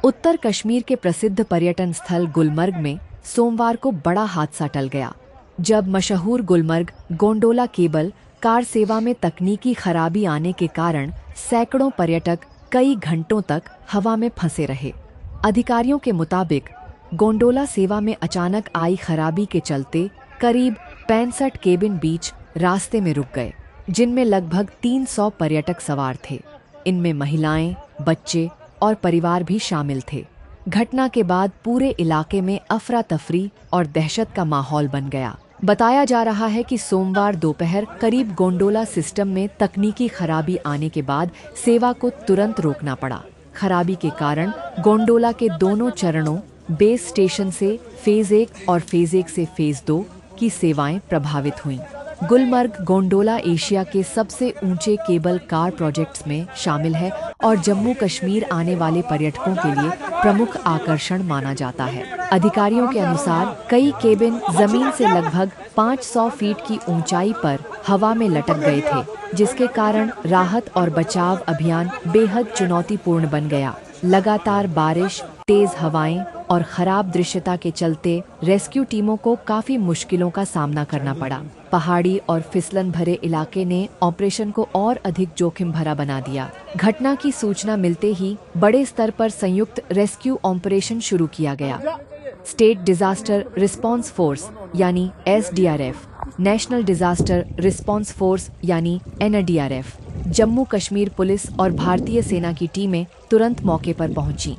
उत्तर कश्मीर के प्रसिद्ध पर्यटन स्थल गुलमर्ग में सोमवार को बड़ा हादसा टल गया, जब मशहूर गुलमर्ग गोंडोला केबल कार सेवा में तकनीकी खराबी आने के कारण सैकड़ों पर्यटक कई घंटों तक हवा में फंसे रहे। अधिकारियों के मुताबिक गोंडोला सेवा में अचानक आई खराबी के चलते करीब 65 केबिन बीच रास्ते में रुक गए, जिनमें लगभग 300 पर्यटक सवार थे। इनमें महिलाएं, बच्चे और परिवार भी शामिल थे। घटना के बाद पूरे इलाके में अफरा तफरी और दहशत का माहौल बन गया। बताया जा रहा है कि सोमवार दोपहर करीब गोंडोला सिस्टम में तकनीकी खराबी आने के बाद सेवा को तुरंत रोकना पड़ा। खराबी के कारण गोंडोला के दोनों चरणों बेस स्टेशन से फेज 1 और फेज 1 से फेज 2 की सेवाएं प्रभावित हुईं। गुलमर्ग गोंडोला एशिया के सबसे ऊंचे केबल कार प्रोजेक्ट्स में शामिल है और जम्मू कश्मीर आने वाले पर्यटकों के लिए प्रमुख आकर्षण माना जाता है। अधिकारियों के अनुसार कई केबिन जमीन से लगभग 500 फीट की ऊंचाई पर हवा में लटक गए थे, जिसके कारण राहत और बचाव अभियान बेहद चुनौतीपूर्ण बन गया। लगातार बारिश, तेज हवाएं और खराब दृश्यता के चलते रेस्क्यू टीमों को काफी मुश्किलों का सामना करना पड़ा। पहाड़ी और फिसलन भरे इलाके ने ऑपरेशन को और अधिक जोखिम भरा बना दिया। घटना की सूचना मिलते ही बड़े स्तर पर संयुक्त रेस्क्यू ऑपरेशन शुरू किया गया। स्टेट डिजास्टर रिस्पांस फोर्स यानी SDRF, national disaster response force यानी NDRF, जम्मू कश्मीर पुलिस और भारतीय सेना की टीमें तुरंत मौके पर पहुंची।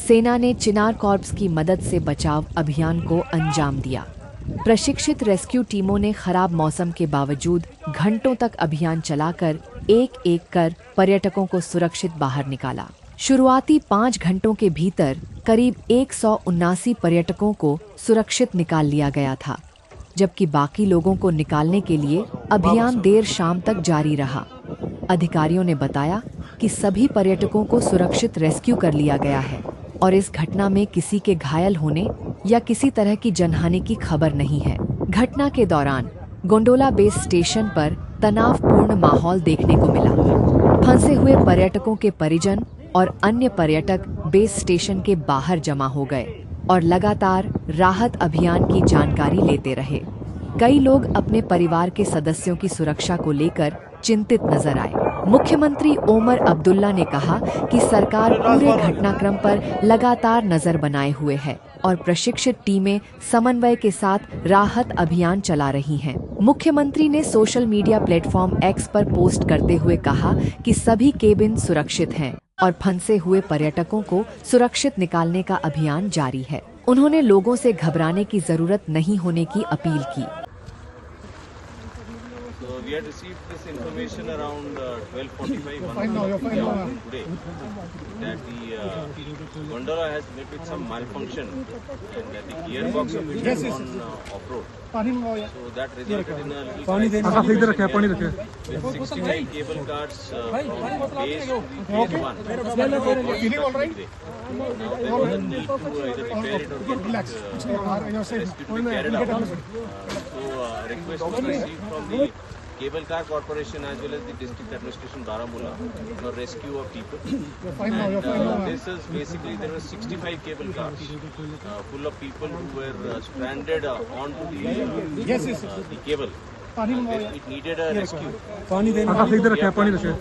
सेना ने चिनार कॉर्प्स की मदद से बचाव अभियान को अंजाम दिया। प्रशिक्षित रेस्क्यू टीमों ने खराब मौसम के बावजूद घंटों तक अभियान चलाकर एक-एक कर पर्यटकों को सुरक्षित बाहर निकाला। शुरुआती 5 घंटों के भीतर करीब 179 पर्यटकों को सुरक्षित निकाल लिया गया था, जबकि बाकी लोगों को निकालने के लिए अभियान देर शाम तक जारी रहा। अधिकारियों ने बताया कि सभी पर्यटकों को सुरक्षित रेस्क्यू कर लिया गया है और इस घटना में किसी के घायल होने या किसी तरह की जनहानि की खबर नहीं है। घटना के दौरान गोंडोला बेस स्टेशन पर तनावपूर्ण माहौल देखने को मिला। फंसे हुए पर्यटकों के परिजन और अन्य पर्यटक बेस स्टेशन के बाहर जमा हो गए और लगातार राहत अभियान की जानकारी लेते रहे। कई लोग अपने परिवार के सदस्यों की सुरक्षा को लेकर चिंतित नजर आए। मुख्यमंत्री ओमर अब्दुल्ला ने कहा कि सरकार पूरे घटनाक्रम पर लगातार नजर बनाए हुए है और प्रशिक्षित टीमें समन्वय के साथ राहत अभियान चला रही हैं। मुख्यमंत्री ने सोशल मीडिया प्लेटफॉर्म X पर पोस्ट करते हुए कहा कि सभी केबिन सुरक्षित हैं और फंसे हुए पर्यटकों को सुरक्षित निकालने का अभियान जारी है। उन्होंने लोगों से घबराने की जरूरत नहीं होने की अपील की। So we had received this information around 12:45 today that the gondola has met with some malfunction and that the gearbox of it is on off-road. So that resulted in a little with 65 cable cars from base to the phase 1. Now there was a need to either repair it or get rescue to be carried out. So request was received from the Cable Car Corporation as well as the District Administration Baramulla for rescue of people. And this is basically there were 65 cable cars full of people who were stranded onto the cable. It needed a rescue. So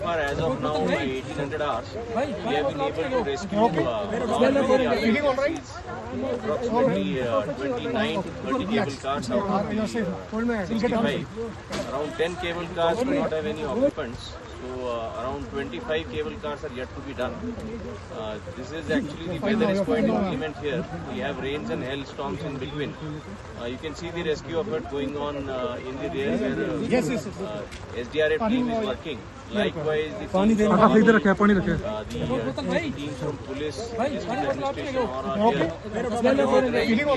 far as of now, by 1800 hours, we have been able to rescue approximately 29 to 30 cable cars out of the 65. Around 10 cable cars do not have any occupants. So around 25 cable cars are yet to be done. This is actually the weather is quite inclement here. We have rains and hailstorms in between. You can see the rescue effort going on in the rear where SDRF team is working. Likewise, the teams from police, district administration are here.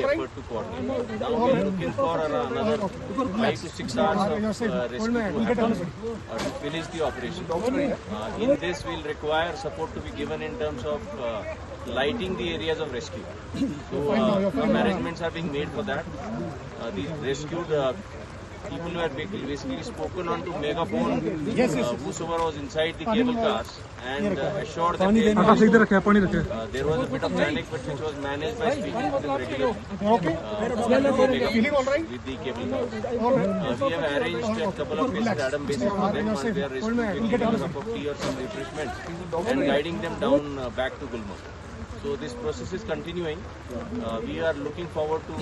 Effort to coordinate. Now we are looking for another 5 to 6 hours of rescue to happen to finish the operation. In this, we will require support to be given in terms of lighting the areas of rescue. So, some arrangements are being made for that. The rescued people were basically spoken on to megaphone Yes, yes. whosoever was inside the cable cars and assured that पानी they आकाश इधर रखे पानी रखे there was a bit of panic, but which was managed by speaking to them regularly. Okay. Feeling all right? With the cable cars. All right. We have arranged a couple of cases, Adam basis for them, and they are rescuing quickly with a cup of tea or some refreshment and guiding them down back to Gulmarg. So this process is continuing. We are looking forward to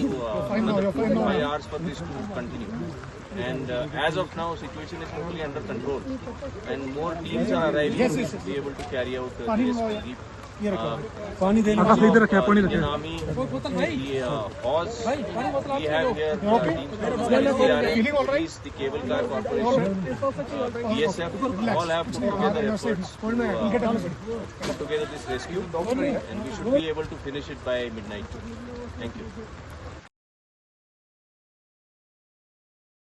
another 4 to 5 hours for this to continue. And as of now, situation is totally under control, and more teams are arriving to be able to carry out the rescue. पानी दे आकाश इधर रखे पानी रखे Indian Army, the Oz, we have here Feeling all right? the Cable Car Corporation, BSF, all have put together efforts to put together this rescue, and we should be able to finish it by midnight. Thank you.